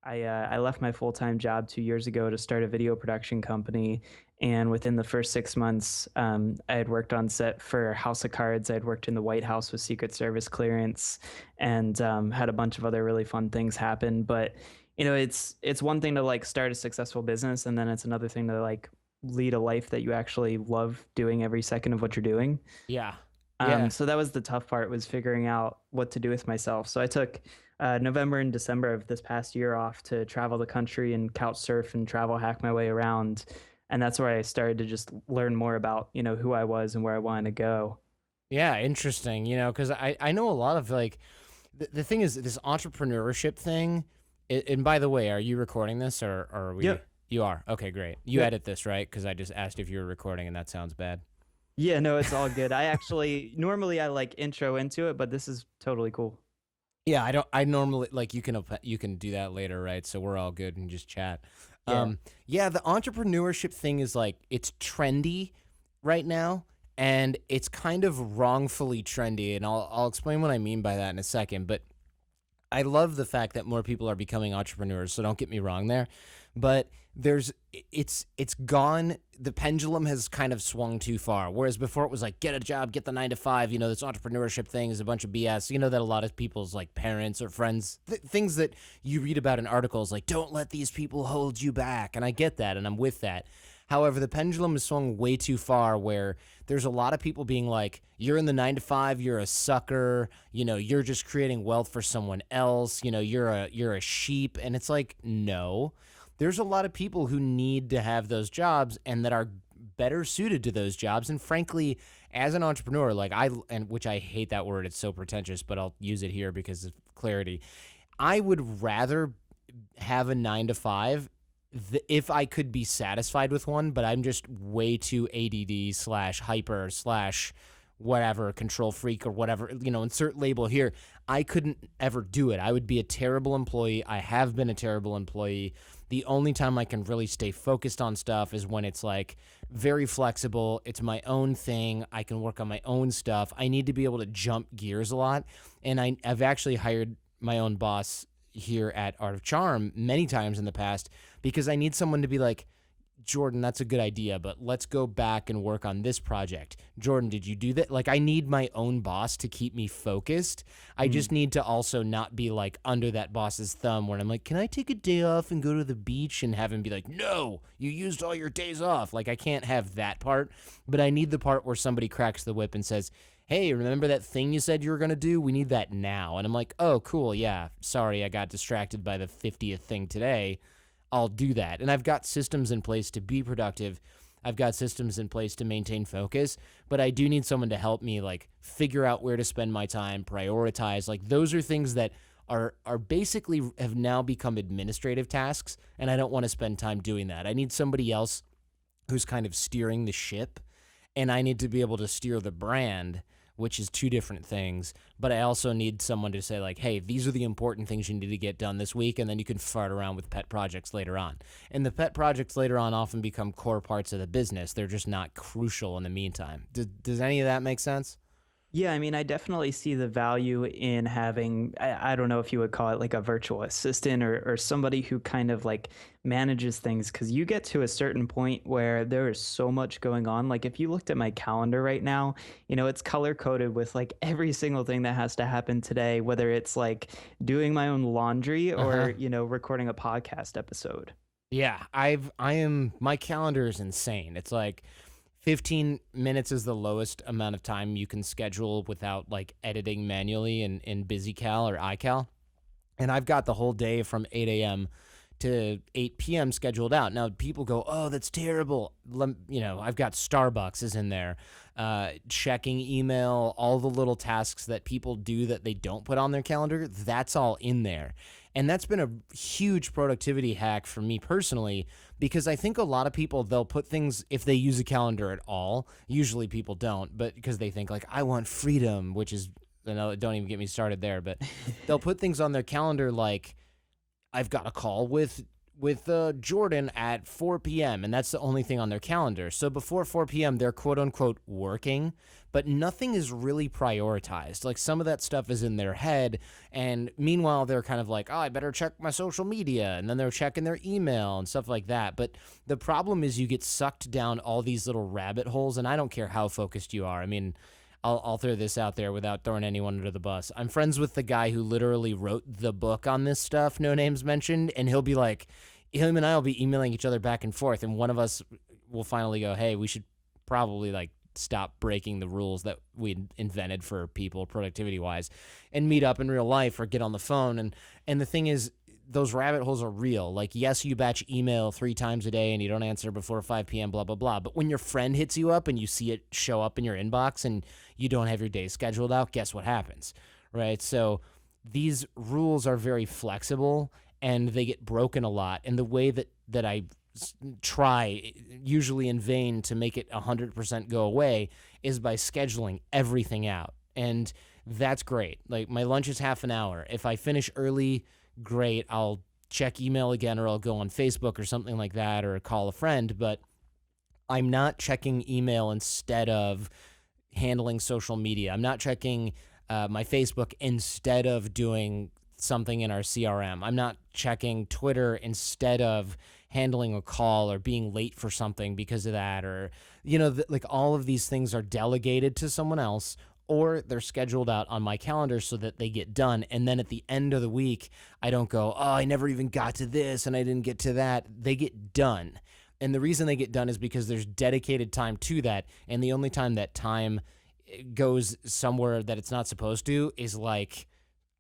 I left my full-time job 2 years ago to start a video production company, and within the first 6 months, I had worked on set for House of Cards. I had worked in the White House with Secret Service clearance, and had a bunch of other really fun things happen. But it's one thing to like start a successful business, and then it's another thing to like lead a life that you actually love doing every second of what you're doing. Yeah. Yeah. So that was the tough part, was figuring out what to do with myself. So I took November and December of this past year off to travel the country and couch surf and travel hack my way around. And that's where I started to just learn more about, who I was and where I wanted to go. Yeah, interesting. Because I know a lot of like the thing is this entrepreneurship thing. And by the way, are you recording this or are we? Yep. You are. Okay, great. You Yep. edit this, right? Because I just asked if you were recording, and that sounds bad. Yeah, no, it's all good. I actually normally I like intro into it, but this is totally cool. Yeah, I don't. I normally like you can do that later, right? So we're all good and just chat. Yeah. Yeah, the entrepreneurship thing is like it's trendy right now, and it's kind of wrongfully trendy, and I'll explain what I mean by that in a second. But I love the fact that more people are becoming entrepreneurs, so don't get me wrong there. But it's gone. The pendulum has kind of swung too far. Whereas before it was like get a job, get the 9 to 5. This entrepreneurship thing is a bunch of BS. You know that a lot of people's like parents or friends, things that you read about in articles, like don't let these people hold you back. And I get that, and I'm with that. However, the pendulum has swung way too far where there's a lot of people being like, you're in the 9 to 5, you're a sucker, you're just creating wealth for someone else, you're a sheep. And it's like, no. There's a lot of people who need to have those jobs and that are better suited to those jobs. And frankly, as an entrepreneur, like which I hate that word, it's so pretentious, but I'll use it here because of clarity. I would rather have a 9 to 5 if I could be satisfied with one, but I'm just way too ADD slash hyper slash whatever, control freak or whatever, insert label here. I couldn't ever do it. I would be a terrible employee. I have been a terrible employee. The only time I can really stay focused on stuff is when it's like very flexible. It's my own thing. I can work on my own stuff. I need to be able to jump gears a lot. And I've actually hired my own boss here at Art of Charm many times in the past because I need someone to be like, Jordan, that's a good idea, but let's go back and work on this project. Jordan, did you do that? Like, I need my own boss to keep me focused. I just need to also not be like under that boss's thumb where I'm like, can I take a day off and go to the beach, and have him be like, no, you used all your days off. Like, I can't have that part, but I need the part where somebody cracks the whip and says, hey, remember that thing you said you were going to do? We need that now. And I'm like, oh, cool. Yeah. Sorry, I got distracted by the 50th thing today. I'll do that. And I've got systems in place to be productive. I've got systems in place to maintain focus, but I do need someone to help me like figure out where to spend my time, prioritize. Like those are things that are basically have now become administrative tasks, and I don't want to spend time doing that. I need somebody else who's kind of steering the ship, and I need to be able to steer the brand, which is two different things. But I also need someone to say like, hey, these are the important things you need to get done this week, and then you can fart around with pet projects later on. And the pet projects later on often become core parts of the business. They're just not crucial in the meantime. Does any of that make sense? Yeah, I mean, I definitely see the value in having, I don't know if you would call it like a virtual assistant, or somebody who kind of like manages things, because you get to a certain point where there is so much going on. Like if you looked at my calendar right now, it's color coded with like every single thing that has to happen today, whether it's like doing my own laundry Uh-huh. or, recording a podcast episode. Yeah, my calendar is insane. It's like 15 minutes is the lowest amount of time you can schedule without like editing manually in BusyCal or iCal. And I've got the whole day from 8 a.m. to 8 p.m. scheduled out. Now people go, oh, that's terrible. I've got Starbucks is in there, checking email, all the little tasks that people do that they don't put on their calendar. That's all in there. And that's been a huge productivity hack for me personally, because I think a lot of people, they'll put things, if they use a calendar at all, usually people don't, but because they think like, I want freedom, which is, don't even get me started there, but they'll put things on their calendar like, I've got a call with Jordan at 4 p.m., and that's the only thing on their calendar. So before 4 p.m., they're quote unquote working, but nothing is really prioritized. Like some of that stuff is in their head. And meanwhile, they're kind of like, oh, I better check my social media. And then they're checking their email and stuff like that. But the problem is you get sucked down all these little rabbit holes. And I don't care how focused you are. I mean, I'll throw this out there without throwing anyone under the bus. I'm friends with the guy who literally wrote the book on this stuff, No Names Mentioned, and he'll be like, him and I will be emailing each other back and forth, and one of us will finally go, hey, we should probably like stop breaking the rules that we invented for people productivity wise and meet up in real life or get on the phone. And the thing is, those rabbit holes are real. Like, yes, you batch email 3 times a day and you don't answer before 5 p.m., blah, blah, blah. But when your friend hits you up and you see it show up in your inbox and you don't have your day scheduled out, guess what happens, right? So these rules are very flexible and they get broken a lot. And the way that I try, usually in vain, to make it 100% go away is by scheduling everything out. And that's great. Like, my lunch is half an hour. If I finish early, great. I'll check email again, or I'll go on Facebook or something like that, or call a friend. But I'm not checking email instead of handling social media. I'm not checking my Facebook instead of doing something in our CRM. I'm not checking Twitter instead of handling a call or being late for something because of that. Or, like all of these things are delegated to someone else, or they're scheduled out on my calendar so that they get done. And then at the end of the week, I don't go, oh, I never even got to this and I didn't get to that. They get done. And the reason they get done is because there's dedicated time to that. And the only time that time goes somewhere that it's not supposed to is like,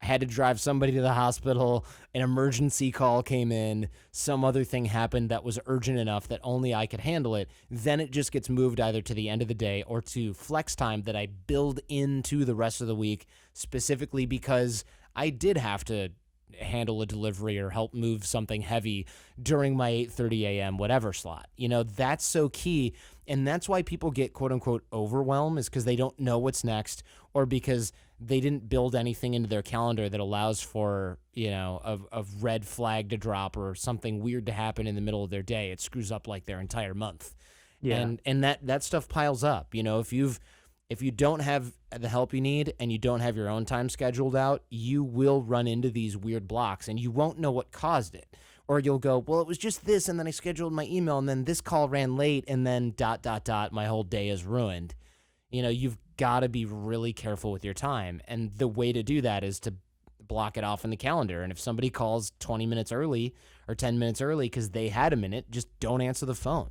I had to drive somebody to the hospital, an emergency call came in, some other thing happened that was urgent enough that only I could handle it. Then it just gets moved either to the end of the day or to flex time that I build into the rest of the week, specifically because I did have to handle a delivery or help move something heavy during my 8:30 a.m. whatever slot. That's so key. And that's why people get quote unquote overwhelmed, is because they don't know what's next, or because they didn't build anything into their calendar that allows for, a red flag to drop or something weird to happen in the middle of their day. It screws up like their entire month. Yeah. And that stuff piles up. If you don't have the help you need and you don't have your own time scheduled out, you will run into these weird blocks and you won't know what caused it. Or you'll go, well, it was just this, and then I scheduled my email, and then this call ran late, and then ... my whole day is ruined. You've got to be really careful with your time. And the way to do that is to block it off in the calendar. And if somebody calls 20 minutes early or 10 minutes early because they had a minute, just don't answer the phone.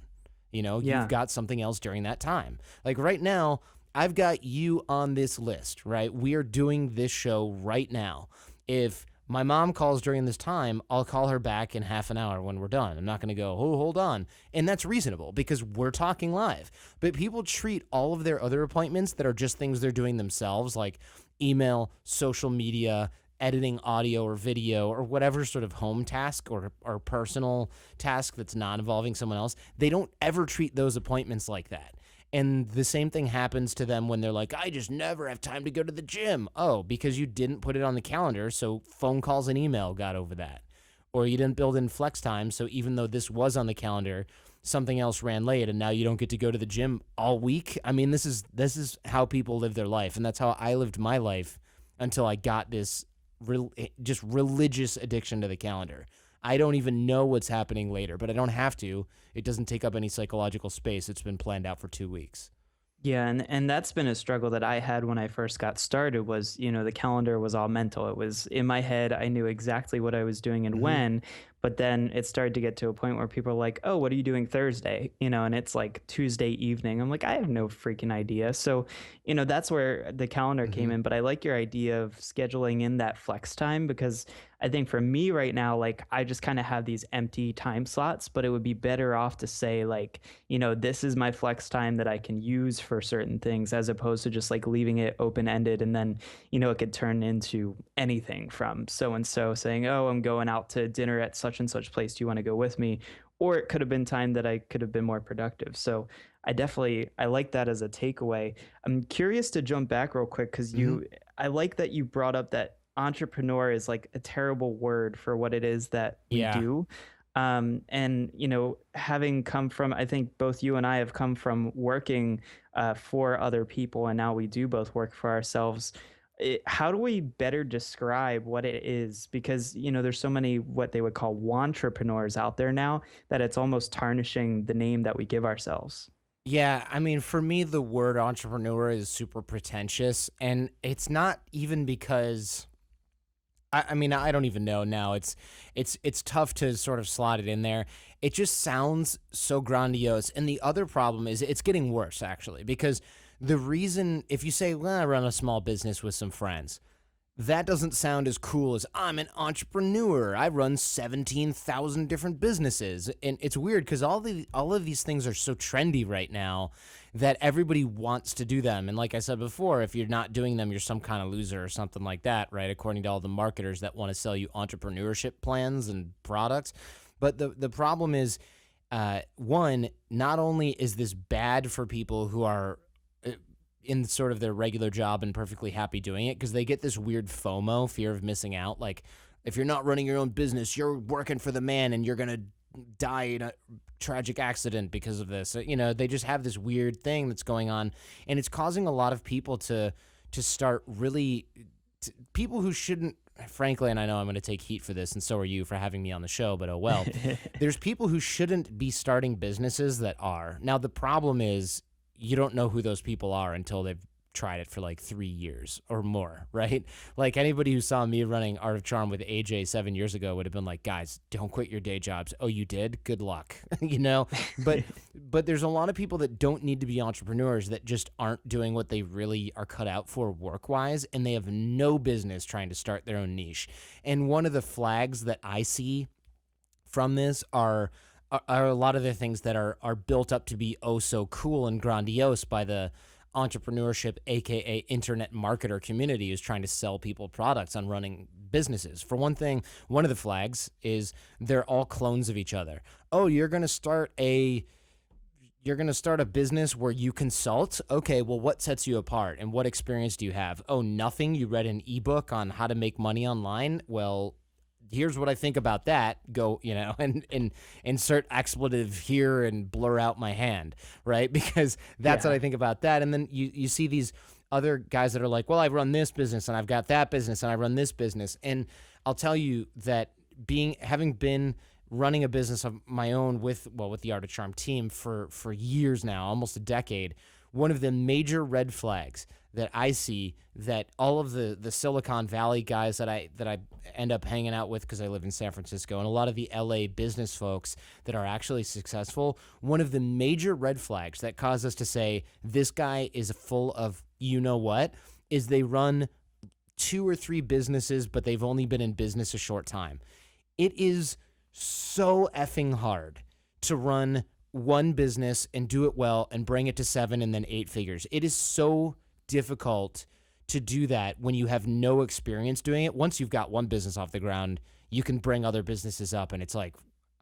Yeah. You've got something else during that time. Like right now, I've got you on this list, right? We are doing this show right now. If my mom calls during this time, I'll call her back in half an hour when we're done. I'm not going to go, oh, hold on. And that's reasonable because we're talking live. But people treat all of their other appointments that are just things they're doing themselves, like email, social media, editing audio or video, or whatever sort of home task or personal task that's not involving someone else. They don't ever treat those appointments like that. And the same thing happens to them when they're like, I just never have time to go to the gym. Oh, because you didn't put it on the calendar, so phone calls and email got over that. Or you didn't build in flex time, so even though this was on the calendar, something else ran late and now you don't get to go to the gym all week. I mean, this is how people live their life, and that's how I lived my life until I got this just religious addiction to the calendar. I don't even know what's happening later, but I don't have to. It doesn't take up any psychological space. It's been planned out for 2 weeks. Yeah, and that's been a struggle that I had when I first got started was, the calendar was all mental. It was in my head. I knew exactly what I was doing and Mm-hmm. when, but then it started to get to a point where people are like, "Oh, what are you doing Thursday?" And it's like Tuesday evening. I'm like, "I have no freaking idea." So, that's where the calendar Mm-hmm. came in, but I like your idea of scheduling in that flex time because I think for me right now, like I just kind of have these empty time slots, but it would be better off to say like, this is my flex time that I can use for certain things as opposed to just like leaving it open ended. And then, it could turn into anything from so and so saying, "Oh, I'm going out to dinner at such and such place. Do you want to go with me?" Or it could have been time that I could have been more productive. So I like that as a takeaway. I'm curious to jump back real quick because Mm-hmm. I like that you brought up that entrepreneur is like a terrible word for what it is that we Yeah. do. And having come from, I think both you and I have come from working for other people, and now we do both work for ourselves. How do we better describe what it is? Because there's so many what they would call wantrepreneurs out there now that it's almost tarnishing the name that we give ourselves. Yeah, I mean, for me, the word entrepreneur is super pretentious, and it's not even because I mean, I don't even know now. It's tough to sort of slot it in there. It just sounds so grandiose. And the other problem is it's getting worse actually, because the reason if you say, well, I run a small business with some friends, that doesn't sound as cool as I'm an entrepreneur. I run 17,000 different businesses. And it's weird because all of these things are so trendy right now that everybody wants to do them. And like I said before, if you're not doing them, you're some kind of loser or something like that, right? According to all the marketers that want to sell you entrepreneurship plans and products. But the problem is, one, not only is this bad for people who are in sort of their regular job and perfectly happy doing it, because they get this weird FOMO, fear of missing out. Like, if you're not running your own business, you're working for the man and you're going to die in a tragic accident because of this. They just have this weird thing that's going on, and it's causing a lot of people to start really people who shouldn't, frankly, and I know I'm going to take heat for this, and so are you for having me on the show, but oh well. There's people who shouldn't be starting businesses that are. Now, the problem is you don't know who those people are until they've tried it for like 3 years or more, right? Like anybody who saw me running Art of Charm with AJ 7 years ago would have been like, guys, don't quit your day jobs. Oh, you did? Good luck. But there's a lot of people that don't need to be entrepreneurs that just aren't doing what they really are cut out for work-wise, and they have no business trying to start their own niche. And one of the flags that I see from this are a lot of the things that are built up to be oh so cool and grandiose by the entrepreneurship, aka internet marketer community, who's trying to sell people products on running businesses. For one thing, one of the flags is they're all clones of each other. Oh, you're going to start a business where you consult? Okay, well, what sets you apart and what experience do you have? Oh, nothing. You read an ebook on how to make money online? Well, here's what I think about that. Go, and insert expletive here and blur out my hand, right? Because that's what Yeah. I think about that. And then you see these other guys that are like, well, I run this business and I've got that business and I run this business. And I'll tell you that having been running a business of my own with the Art of Charm team for years now, almost a decade, one of the major red flags that I see that all of the Silicon Valley guys that I end up hanging out with because I live in San Francisco, and a lot of the LA business folks that are actually successful, one of the major red flags that cause us to say this guy is full of what is they run 2 or 3 businesses, but they've only been in business a short time. It is so effing hard to run one business and do it well and bring it to 7 and then 8 figures. It is so difficult to do that when you have no experience doing it. Once you've got one business off the ground, you can bring other businesses up, and it's like,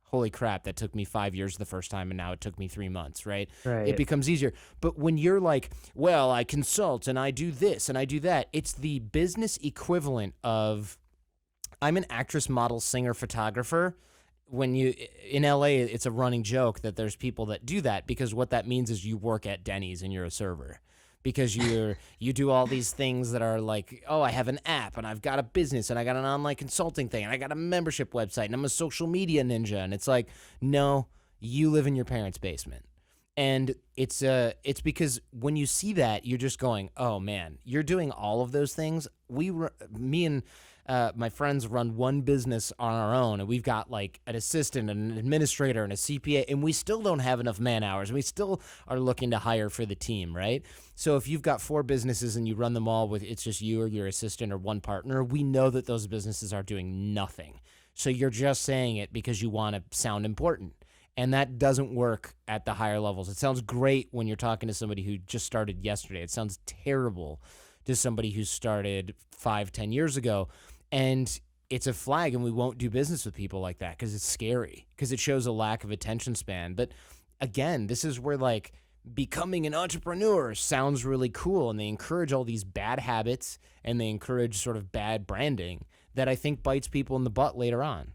holy crap, that took me 5 years the first time, and now it took me 3 months, right? It Right. becomes easier. But when you're like, well, I consult and I do this and I do that, it's the business equivalent of I'm an actress, model, singer, photographer. When you in LA, it's a running joke that there's people that do that, because what that means is you work at Denny's and you're a server, because you do all these things that are like, oh, I have an app and I've got a business and I got an online consulting thing and I got a membership website and I'm a social media ninja. And it's like, no, you live in your parents' basement. And it's because when you see that, you're just going, oh man, you're doing all of those things. Me and my friends run one business on our own, and we've got like an assistant, an administrator, and a CPA, and we still don't have enough man hours. We still are looking to hire for the team, right? So if you've got 4 businesses and you run them all with it's just you or your assistant or one partner, we know that those businesses are doing nothing. So you're just saying it because you want to sound important. And that doesn't work at the higher levels. It sounds great when you're talking to somebody who just started yesterday. It sounds terrible to somebody who started 5-10 years ago. And it's a flag, and we won't do business with people like that because it's scary, because it shows a lack of attention span. But again, this is where like becoming an entrepreneur sounds really cool, and they encourage all these bad habits and they encourage sort of bad branding that I think bites people in the butt later on.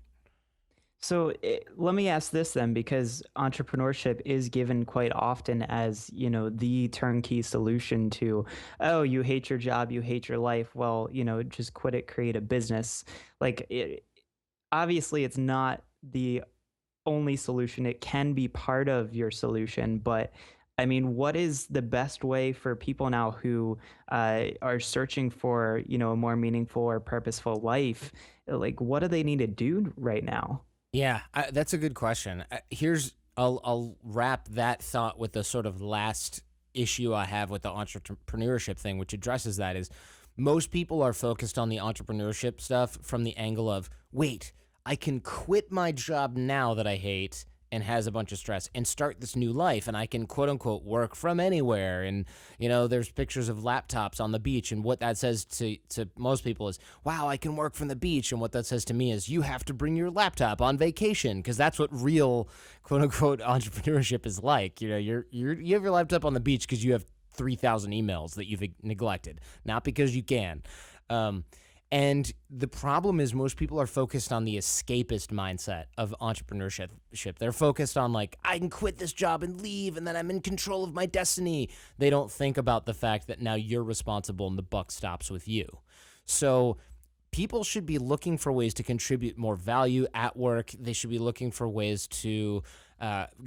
So let me ask this then, because entrepreneurship is given quite often as, the turnkey solution to, oh, you hate your job, you hate your life. Well, just quit it, create a business. Like, obviously, it's not the only solution. It can be part of your solution, but I mean, what is the best way for people now who are searching for, a more meaningful or purposeful life? Like, what do they need to do right now? Yeah, that's a good question. I'll wrap that thought with the sort of last issue I have with the entrepreneurship thing, which addresses that is most people are focused on the entrepreneurship stuff from the angle of, wait, I can quit my job now that I hate and has a bunch of stress and start this new life, and I can quote unquote work from anywhere. And there's pictures of laptops on the beach, and what that says to most people is, wow, I can work from the beach. And what that says to me is, you have to bring your laptop on vacation, because that's what real quote unquote entrepreneurship is like. You have your laptop on the beach because you have 3,000 emails that you've neglected, not because you can. Um, and the problem is most people are focused on the escapist mindset of entrepreneurship. They're focused on, like, I can quit this job and leave, and then I'm in control of my destiny. They don't think about the fact that now you're responsible and the buck stops with you. So people should be looking for ways to contribute more value at work. They should be looking for ways to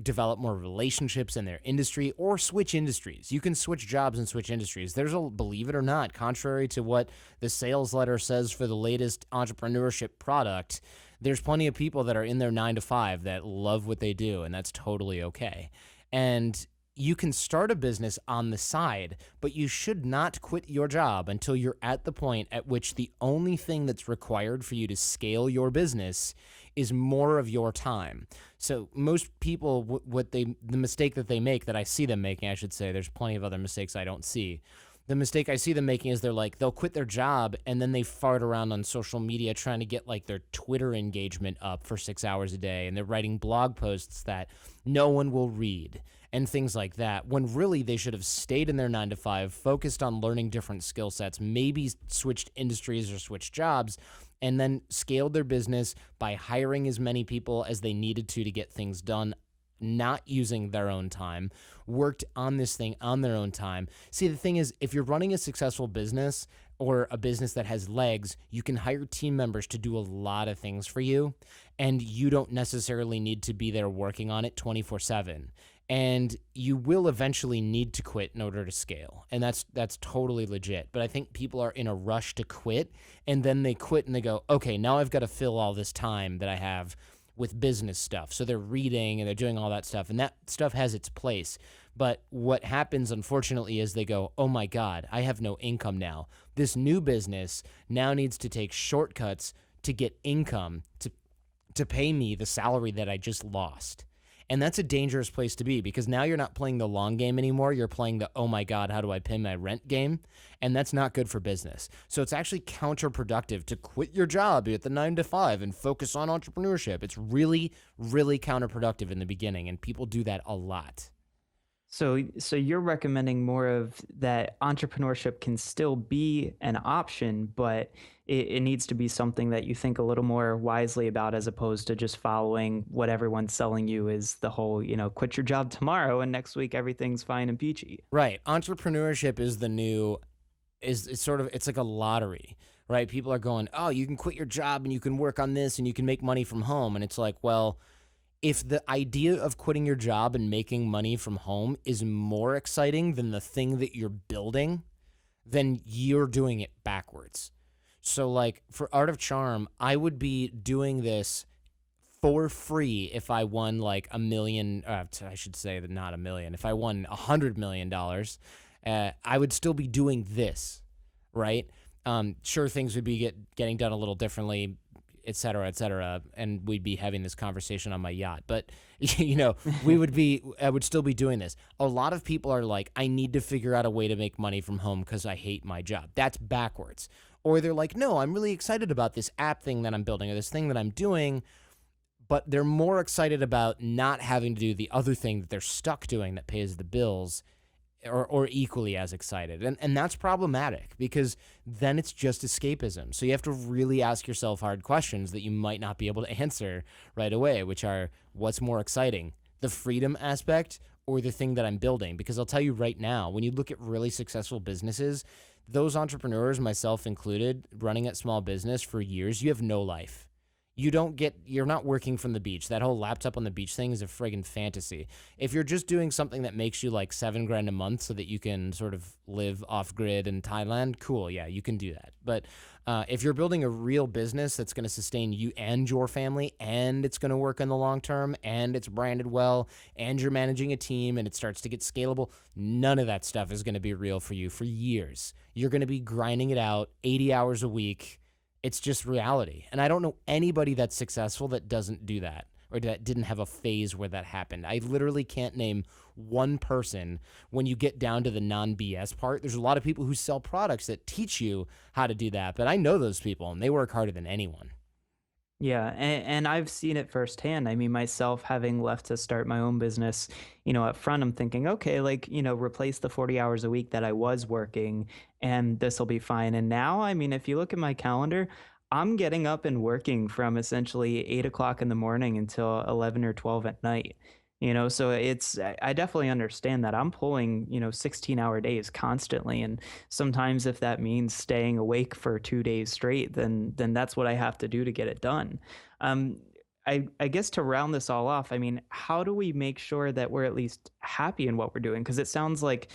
develop more relationships in their industry, or switch industries. You can switch jobs and switch industries. Believe it or not, contrary to what the sales letter says for the latest entrepreneurship product, there's plenty of people that are in their 9 to 5 that love what they do, and that's totally okay. And you can start a business on the side, but you should not quit your job until you're at the point at which the only thing that's required for you to scale your business is more of your time. So most people, the mistake that they make, that I see them making, I should say, there's plenty of other mistakes I don't see. The mistake I see them making is they'll quit their job and then they fart around on social media trying to get like their Twitter engagement up for 6 hours a day. And they're writing blog posts that no one will read and things like that, when really they should have stayed in their 9 to 5, focused on learning different skill sets, maybe switched industries or switched jobs, and then scaled their business by hiring as many people as they needed to get things done, not using their own time, worked on this thing on their own time. See, the thing is, if you're running a successful business or a business that has legs, you can hire team members to do a lot of things for you, and you don't necessarily need to be there working on it 24/7. And you will eventually need to quit in order to scale. And that's totally legit. But I think people are in a rush to quit, and then they quit and they go, okay, now I've got to fill all this time that I have with business stuff. So they're reading and they're doing all that stuff, and that stuff has its place. But what happens, unfortunately, is they go, oh my God, I have no income now. This new business now needs to take shortcuts to get income to pay me the salary that I just lost. And that's a dangerous place to be, because now you're not playing the long game anymore. You're playing the, oh my God, how do I pay my rent game? And that's not good for business. So it's actually counterproductive to quit your job at the 9 to 5 and focus on entrepreneurship. It's really, really counterproductive in the beginning, and people do that a lot. So you're recommending more of that entrepreneurship can still be an option, but it needs to be something that you think a little more wisely about, as opposed to just following what everyone's selling you is the whole, quit your job tomorrow and next week everything's fine and peachy. Right. Entrepreneurship is the new, it's sort of, it's like a lottery, right? People are going, oh, you can quit your job and you can work on this and you can make money from home. And it's like, well, if the idea of quitting your job and making money from home is more exciting than the thing that you're building, then you're doing it backwards. So, like, for Art of Charm, I would be doing this for free if I won like a million. I should say that, not a million. If I won $100 million, I would still be doing this, right? Sure, things would be getting done a little differently, et cetera, and we'd be having this conversation on my yacht. But, I would still be doing this. A lot of people are like, I need to figure out a way to make money from home because I hate my job. That's backwards. Or they're like, no, I'm really excited about this app thing that I'm building or this thing that I'm doing, but they're more excited about not having to do the other thing that they're stuck doing that pays the bills, or equally as excited. And that's problematic because then it's just escapism. So you have to really ask yourself hard questions that you might not be able to answer right away, which are what's more exciting, the freedom aspect or the thing that I'm building? Because I'll tell you right now, when you look at really successful businesses, those entrepreneurs, myself included, running at small business for years, you have no life. You're not working from the beach. That whole laptop on the beach thing is a friggin' fantasy. If you're just doing something that makes you like 7 grand a month so that you can sort of live off grid in Thailand, cool. Yeah, you can do that. But if you're building a real business that's going to sustain you and your family, and it's going to work in the long term, and it's branded well, and you're managing a team, and it starts to get scalable, none of that stuff is going to be real for you for years. You're going to be grinding it out 80 hours a week. It's just reality. And I don't know anybody that's successful that doesn't do that or that didn't have a phase where that happened. I literally can't name one person when you get down to the non-BS part. There's a lot of people who sell products that teach you how to do that, but I know those people and they work harder than anyone. Yeah, and I've seen it firsthand. I mean, myself having left to start my own business, up front, I'm thinking, okay, like, replace the 40 hours a week that I was working, and this will be fine. And now, I mean, if you look at my calendar, I'm getting up and working from essentially 8 o'clock in the morning until 11 or 12 at night. So I definitely understand that I'm pulling, 16-hour days constantly. And sometimes if that means staying awake for 2 days straight, then that's what I have to do to get it done. Um, I guess to round this all off, I mean, how do we make sure that we're at least happy in what we're doing? Because it sounds like,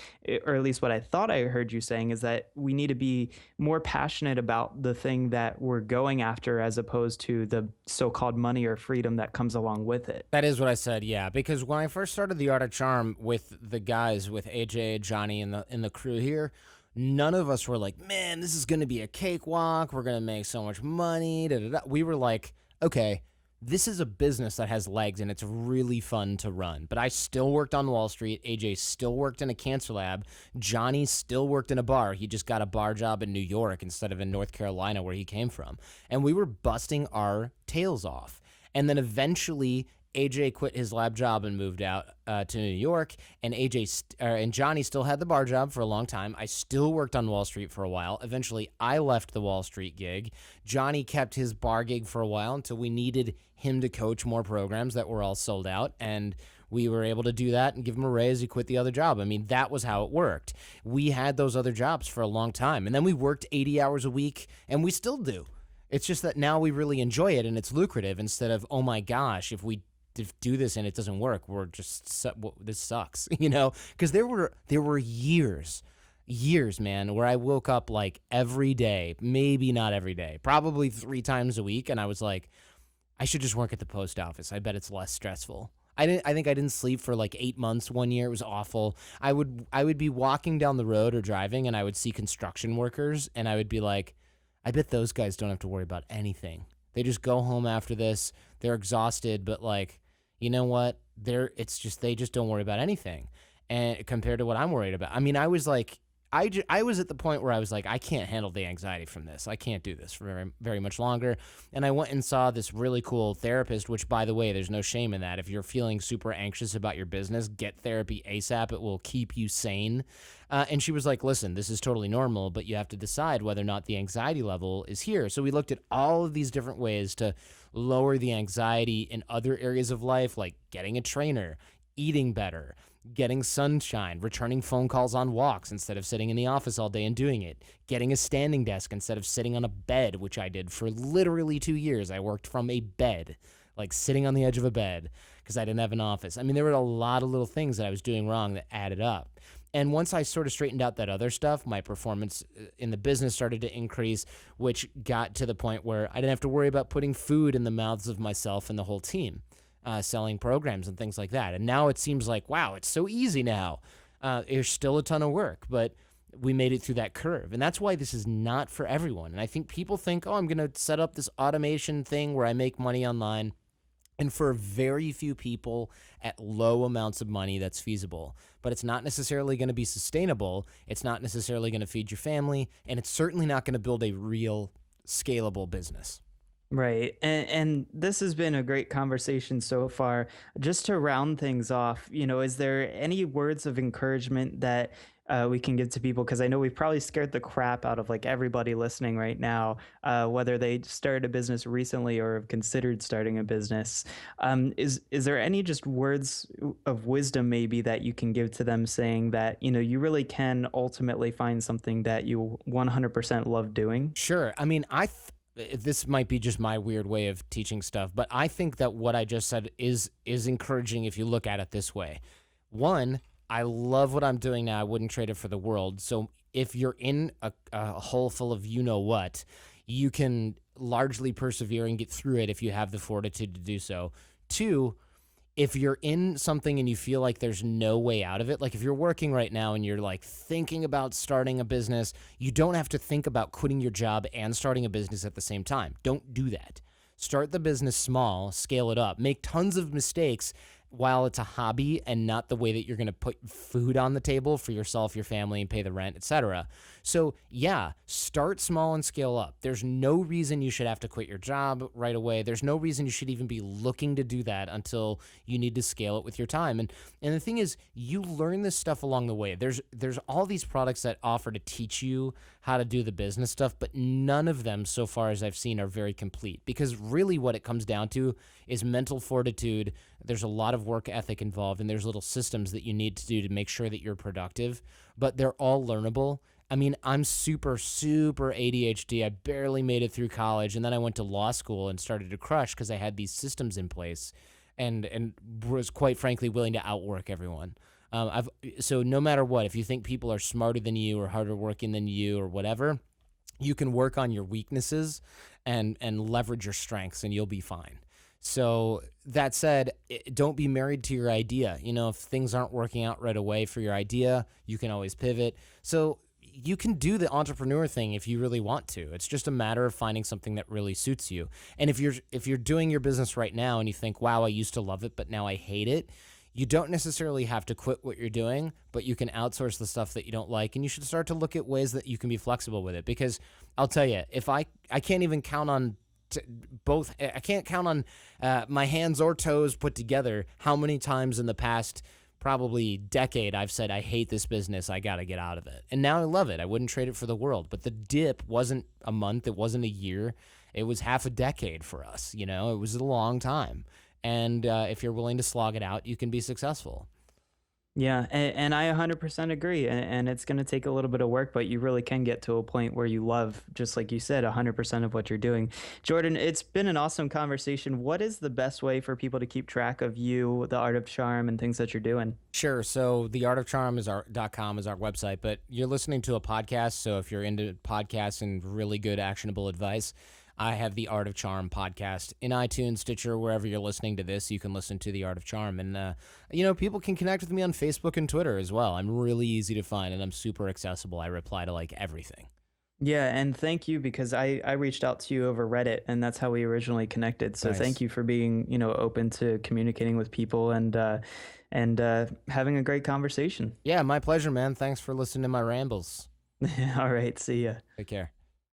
or at least what I thought I heard you saying, is that we need to be more passionate about the thing that we're going after as opposed to the so-called money or freedom that comes along with it. That is what I said, yeah. Because when I first started the Art of Charm with the guys, with AJ, Johnny, and the crew here, none of us were like, "Man, this is going to be a cakewalk. We're going to make so much money." Da, da, da. We were like, "Okay, this is a business that has legs and it's really fun to run." But I still worked on Wall Street. AJ still worked in a cancer lab. Johnny still worked in a bar. He just got a bar job in New York instead of in North Carolina, where he came from. And we were busting our tails off. And then eventually, AJ quit his lab job and moved out to New York, and and Johnny still had the bar job for a long time. I still worked on Wall Street for a while. Eventually, I left the Wall Street gig. Johnny kept his bar gig for a while until we needed him to coach more programs that were all sold out, and we were able to do that and give him a raise. He quit the other job. I mean, that was how it worked. We had those other jobs for a long time, and then we worked 80 hours a week, and we still do. It's just that now we really enjoy it and it's lucrative instead of, oh my gosh, if we do this and it doesn't work, we're just this sucks, Because there were years, man, where I woke up like every day, maybe not every day, probably 3 times a week, and I was like, I should just work at the post office. I bet it's less stressful. I think I didn't sleep for like 8 months one year. It was awful. I would be walking down the road or driving, and I would see construction workers, and I would be like, I bet those guys don't have to worry about anything. They just go home after this. They're exhausted, but like, you know what? They just don't worry about anything. And compared to what I'm worried about. I mean, I was like, I was at the point where I was like, I can't handle the anxiety from this. I can't do this for very, very much longer. And I went and saw this really cool therapist, which, by the way, there's no shame in that. If you're feeling super anxious about your business, get therapy ASAP. It will keep you sane. And she was like, listen, this is totally normal, but you have to decide whether or not the anxiety level is here. So we looked at all of these different ways to lower the anxiety in other areas of life, like getting a trainer, eating better, getting sunshine, returning phone calls on walks instead of sitting in the office all day and doing it, getting a standing desk instead of sitting on a bed, which I did for literally 2 years. I worked from a bed, like sitting on the edge of a bed because I didn't have an office. I mean, there were a lot of little things that I was doing wrong that added up. And once I sort of straightened out that other stuff, my performance in the business started to increase, which got to the point where I didn't have to worry about putting food in the mouths of myself and the whole team. Selling programs and things like that. And now it seems like, wow, it's so easy now. There's still a ton of work, but we made it through that curve. And that's why this is not for everyone. And I think people think, oh, I'm going to set up this automation thing where I make money online. And for very few people at low amounts of money, that's feasible. But it's not necessarily going to be sustainable. It's not necessarily going to feed your family. And it's certainly not going to build a real scalable business. Right. And this has been a great conversation so far. Just to round things off, is there any words of encouragement that we can give to people? Because I know we've probably scared the crap out of like everybody listening right now, whether they started a business recently or have considered starting a business. Is there any just words of wisdom maybe that you can give to them saying that, you really can ultimately find something that you 100% love doing? Sure. I mean, this might be just my weird way of teaching stuff, but I think that what I just said is encouraging if you look at it this way. One, I love what I'm doing now. I wouldn't trade it for the world. So if you're in a hole full of you know what, you can largely persevere and get through it if you have the fortitude to do so. Two, if you're in something and you feel like there's no way out of it, like if you're working right now and you're like thinking about starting a business, you don't have to think about quitting your job and starting a business at the same time. Don't do that. Start the business small, scale it up, make tons of mistakes while it's a hobby and not the way that you're going to put food on the table for yourself, your family, and pay the rent, etc. So, yeah, start small and scale up. There's no reason you should have to quit your job right away. There's no reason you should even be looking to do that until you need to scale it with your time. And the thing is, you learn this stuff along the way. There's all these products that offer to teach you how to do the business stuff, but none of them so far as I've seen are very complete, because really what it comes down to is mental fortitude. There's a lot of work ethic involved, and there's little systems that you need to do to make sure that you're productive, but they're all learnable. I mean, I'm super, super ADHD. I barely made it through college, and then I went to law school and started to crush because I had these systems in place, and was quite frankly willing to outwork everyone. I've So no matter what, if you think people are smarter than you or harder working than you or whatever, you can work on your weaknesses and leverage your strengths, and you'll be fine. So that said, don't be married to your idea. If things aren't working out right away for your idea, you can always pivot. So you can do the entrepreneur thing if you really want to. It's just a matter of finding something that really suits you. And if you're doing your business right now and you think, "Wow, I used to love it, but now I hate it," you don't necessarily have to quit what you're doing, but you can outsource the stuff that you don't like, and you should start to look at ways that you can be flexible with it. Because I'll tell you, if I can't even count on both, I can't count on my hands or toes put together how many times in the past probably decade I've said, I hate this business, I got to get out of it. And now I love it. I wouldn't trade it for the world. But the dip wasn't a month, it wasn't a year, it was half a decade for us. It was a long time. And if you're willing to slog it out, you can be successful. Yeah, and I 100% agree. And it's going to take a little bit of work, but you really can get to a point where you love, just like you said, 100% of what you're doing. Jordan, it's been an awesome conversation. What is the best way for people to keep track of you, the Art of Charm, and things that you're doing? Sure. So theartofcharm is .com is our website, but you're listening to a podcast. So if you're into podcasts and really good actionable advice, I have the Art of Charm podcast in iTunes, Stitcher, wherever you're listening to this. You can listen to the Art of Charm, and people can connect with me on Facebook and Twitter as well. I'm really easy to find, and I'm super accessible. I reply to like everything. Yeah, and thank you because I reached out to you over Reddit, and that's how we originally connected. So thank Nice. you for being, open to communicating with people and having a great conversation. Yeah, my pleasure, man. Thanks for listening to my rambles. All right, see ya. Take care.